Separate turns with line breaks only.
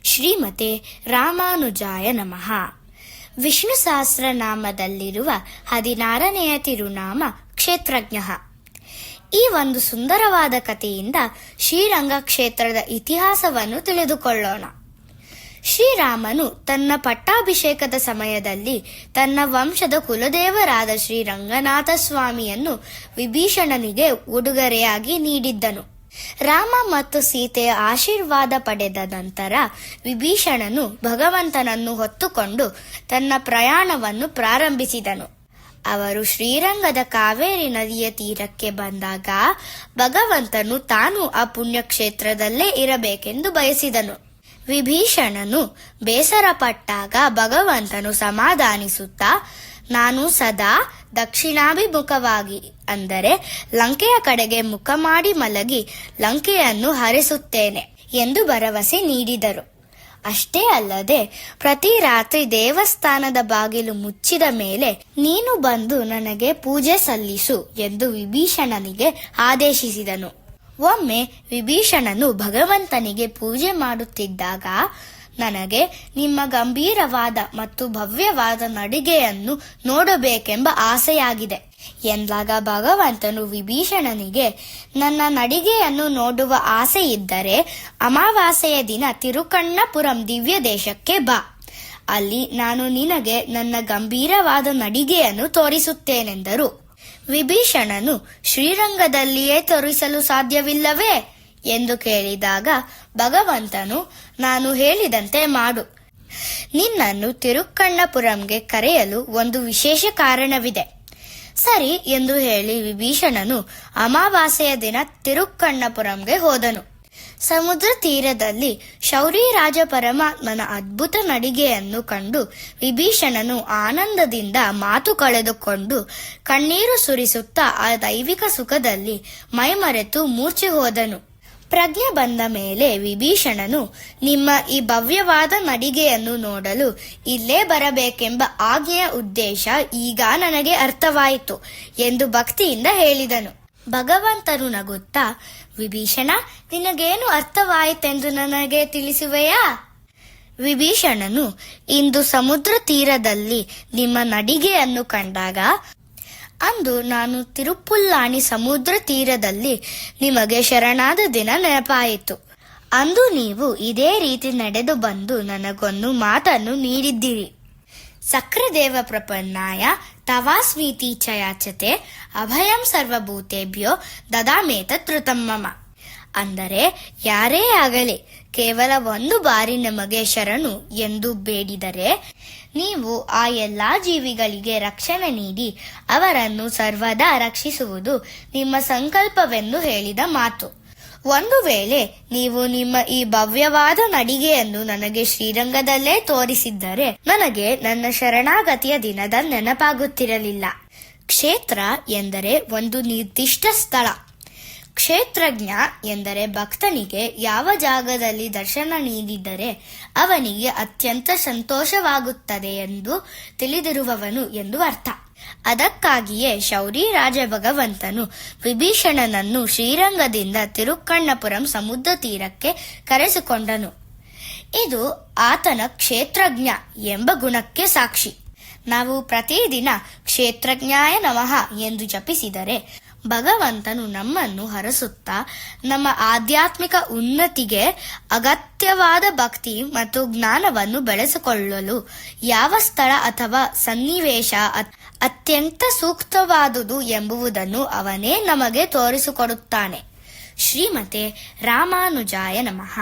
ಶ್ರೀಮತೆ ರಾಮಾನುಜಾಯ ನಮಃ. ವಿಷ್ಣು ಸಹಸ್ರನಾಮದಲ್ಲಿರುವ 16ನೆಯ ತಿರುನಾಮ ಕ್ಷೇತ್ರಜ್ಞ. ಈ ಒಂದು ಸುಂದರವಾದ ಕಥೆಯಿಂದ ಶ್ರೀರಂಗ ಕ್ಷೇತ್ರದ ಇತಿಹಾಸವನ್ನು ತಿಳಿದುಕೊಳ್ಳೋಣ. ಶ್ರೀರಾಮನು ತನ್ನ ಪಟ್ಟಾಭಿಷೇಕದ ಸಮಯದಲ್ಲಿ ತನ್ನ ವಂಶದ ಕುಲದೇವರಾದ ಶ್ರೀರಂಗನಾಥ ಸ್ವಾಮಿಯನ್ನು ವಿಭೀಷಣನಿಗೆ ಉಡುಗೊರೆಯಾಗಿ ನೀಡಿದ್ದನು. ರಾಮ ಮತ್ತು ಸೀತೆಯ ಆಶೀರ್ವಾದ ಪಡೆದ ನಂತರ ವಿಭೀಷಣನು ಭಗವಂತನನ್ನು ಹೊತ್ತುಕೊಂಡು ತನ್ನ ಪ್ರಯಾಣವನ್ನು ಪ್ರಾರಂಭಿಸಿದನು. ಅವರು ಶ್ರೀರಂಗದ ಕಾವೇರಿ ನದಿಯ ತೀರಕ್ಕೆ ಬಂದಾಗ ಭಗವಂತನು ತಾನು ಆ ಪುಣ್ಯಕ್ಷೇತ್ರದಲ್ಲೇ ಇರಬೇಕೆಂದು ಬಯಸಿದನು. ವಿಭೀಷಣನು ಬೇಸರ ಪಟ್ಟಾಗ ಭಗವಂತನು ಸಮಾಧಾನಿಸುತ್ತಾ, ನಾನು ಸದಾ ದಕ್ಷಿಣಾಭಿಮುಖವಾಗಿ ಅಂದರೆ ಲಂಕೆಯ ಕಡೆಗೆ ಮುಖ ಮಾಡಿ ಮಲಗಿ ಲಂಕೆಯನ್ನು ಹರಿಸುತ್ತೇನೆ ಎಂದು ಭರವಸೆ ನೀಡಿದರು. ಅಷ್ಟೇ ಅಲ್ಲದೆ ಪ್ರತಿ ರಾತ್ರಿ ದೇವಸ್ಥಾನದ ಬಾಗಿಲು ಮುಚ್ಚಿದ ಮೇಲೆ ನೀನು ಬಂದು ನನಗೆ ಪೂಜೆ ಸಲ್ಲಿಸು ಎಂದು ವಿಭೀಷಣನಿಗೆ ಆದೇಶಿಸಿದನು. ಒಮ್ಮೆ ವಿಭೀಷಣನು ಭಗವಂತನಿಗೆ ಪೂಜೆ ಮಾಡುತ್ತಿದ್ದಾಗ, ನನಗೆ ನಿಮ್ಮ ಗಂಭೀರವಾದ ಮತ್ತು ಭವ್ಯವಾದ ನಡಿಗೆಯನ್ನು ನೋಡಬೇಕೆಂಬ ಆಸೆಯಾಗಿದೆ ಎಂದಾಗ ಭಗವಂತನು ವಿಭೀಷಣನಿಗೆ, ನನ್ನ ನಡಿಗೆಯನ್ನು ನೋಡುವ ಆಸೆ ಇದ್ದರೆ ಅಮಾವಾಸ್ಯೆಯ ದಿನ ತಿರುಕಣ್ಣಪುರಂ ದಿವ್ಯ ದೇಶಕ್ಕೆ ಬಾ. ಅಲ್ಲಿ ನಾನು ನಿನಗೆ ನನ್ನ ಗಂಭೀರವಾದ ನಡಿಗೆಯನ್ನು ತೋರಿಸುತ್ತೇನೆಂದರು. ವಿಭೀಷಣನು, ಶ್ರೀರಂಗದಲ್ಲಿಯೇ ತೋರಿಸಲು ಸಾಧ್ಯವಿಲ್ಲವೇ ಎಂದು ಕೇಳಿದಾಗ ಭಗವಂತನು, ನಾನು ಹೇಳಿದಂತೆ ಮಾಡು. ನಿನ್ನನ್ನು ತಿರುಕ್ಕಣ್ಣಪುರಂಗೆ ಕರೆಯಲು ಒಂದು ವಿಶೇಷ ಕಾರಣವಿದೆ. ಸರಿ ಎಂದು ಹೇಳಿ ವಿಭೀಷಣನು ಅಮಾವಾಸ್ಯೆಯ ದಿನ ತಿರುಕ್ಕಣ್ಣಪುರಂಗೆ ಹೋದನು. ಸಮುದ್ರ ತೀರದಲ್ಲಿ ಶೌರ್ಯರಾಜ ಪರಮಾತ್ಮನ ಅದ್ಭುತ ನಡಿಗೆಯನ್ನು ಕಂಡು ವಿಭೀಷಣನು ಆನಂದದಿಂದ ಮಾತು ಕಳೆದುಕೊಂಡು ಕಣ್ಣೀರು ಸುರಿಸುತ್ತಾ ಆ ದೈವಿಕ ಸುಖದಲ್ಲಿ ಮೈಮರೆತು ಮೂರ್ಛೆ ಹೋದನು. ಪ್ರಜ್ಞೆ ಬಂದ ಮೇಲೆ ವಿಭೀಷಣನು, ನಿಮ್ಮ ಈ ಭವ್ಯವಾದ ನಡಿಗೆಯನ್ನು ನೋಡಲು ಇಲ್ಲೇ ಬರಬೇಕೆಂಬ ಆಜ್ಞೆಯ ಉದ್ದೇಶ ಈಗ ನನಗೆ ಅರ್ಥವಾಯಿತು ಎಂದು ಭಕ್ತಿಯಿಂದ ಹೇಳಿದನು. ಭಗವಂತನು ನಗುತ್ತಾ, ವಿಭೀಷಣ, ನಿನಗೇನು ಅರ್ಥವಾಯಿತೆಂದು ನನಗೆ ತಿಳಿಸುವೆಯಾ? ವಿಭೀಷಣನು, ಇಂದು ಸಮುದ್ರ ತೀರದಲ್ಲಿ ನಿಮ್ಮ ನಡಿಗೆಯನ್ನು ಕಂಡಾಗ ಅಂದು ನಾನು ತಿರುಪುಲ್ಲಾನಿ ಸಮುದ್ರ ತೀರದಲ್ಲಿ ನಿಮಗೆ ಶರಣಾದ ದಿನ ನೆನಪಾಯಿತು. ಅಂದು ನೀವು ಇದೇ ರೀತಿ ನಡೆದು ಬಂದು ನನಗೊಂದು ಮಾತನ್ನು ನೀಡಿದ್ದೀರಿ. ಸಕ್ರದೇವ ಪ್ರಪನ್ನಾಯ ತವಾಸ್ಮೀತಿ ಚಯಾಚತೆ ಅಭಯಂ ಸರ್ವಭೂತೇಭ್ಯೋ ದದಾಮೇತೃತಂ ಮಮ. ಅಂದರೆ ಯಾರೇ ಆಗಲಿ ಕೇವಲ ಒಂದು ಬಾರಿ ನಮಗೆ ಶರಣು ಎಂದು ಬೇಡಿದರೆ ನೀವು ಆ ಎಲ್ಲಾ ಜೀವಿಗಳಿಗೆ ರಕ್ಷಣೆ ನೀಡಿ ಅವರನ್ನು ಸರ್ವದಾ ರಕ್ಷಿಸುವುದು ನಿಮ್ಮ ಸಂಕಲ್ಪವೆಂದು ಹೇಳಿದ ಮಾತು. ಒಂದು ವೇಳೆ ನೀವು ನಿಮ್ಮ ಈ ಭವ್ಯವಾದ ನಡಿಗೆಯನ್ನು ನನಗೆ ಶ್ರೀರಂಗದಲ್ಲೇ ತೋರಿಸಿದ್ದರೆ ನನಗೆ ನನ್ನ ಶರಣಾಗತಿಯ ದಿನದ ನೆನಪಾಗುತ್ತಿರಲಿಲ್ಲ. ಕ್ಷೇತ್ರ ಎಂದರೆ ಒಂದು ನಿರ್ದಿಷ್ಟ ಸ್ಥಳ. ಕ್ಷೇತ್ರಜ್ಞ ಎಂದರೆ ಭಕ್ತನಿಗೆ ಯಾವ ಜಾಗದಲ್ಲಿ ದರ್ಶನ ನೀಡಿದರೆ ಅವನಿಗೆ ಅತ್ಯಂತ ಸಂತೋಷವಾಗುತ್ತದೆ ಎಂದು ತಿಳಿದಿರುವವನು ಎಂದು ಅರ್ಥ. ಅದಕ್ಕಾಗಿಯೇ ಶೌರ್ಯರಾಜ ಭಗವಂತನು ವಿಭೀಷಣನನ್ನು ಶ್ರೀರಂಗದಿಂದ ತಿರುಕ್ಕಣ್ಣಪುರಂ ಸಮುದ್ರ ತೀರಕ್ಕೆ ಕರೆಸಿಕೊಂಡನು. ಇದು ಆತನ ಕ್ಷೇತ್ರಜ್ಞ ಎಂಬ ಗುಣಕ್ಕೆ ಸಾಕ್ಷಿ. ನಾವು ಪ್ರತಿದಿನ ಕ್ಷೇತ್ರಜ್ಞಾಯ ನಮಃ ಎಂದು ಜಪಿಸಿದರೆ ಭಗವಂತನು ನಮ್ಮನ್ನು ಹರಸುತ್ತಾ ನಮ್ಮ ಆಧ್ಯಾತ್ಮಿಕ ಉನ್ನತಿಗೆ ಅಗತ್ಯವಾದ ಭಕ್ತಿ ಮತ್ತು ಜ್ಞಾನವನ್ನು ಬೆಳೆಸಿಕೊಳ್ಳಲು ಯಾವ ಸ್ಥಳ ಅಥವಾ ಸನ್ನಿವೇಶ ಅತ್ಯಂತ ಸೂಕ್ತವಾದುದು ಎಂಬುದನ್ನು ಅವನೇ ನಮಗೆ ತೋರಿಸಿಕೊಡುತ್ತಾನೆ. ಶ್ರೀಮತೆ ರಾಮಾನುಜಾಯ ನಮಃ.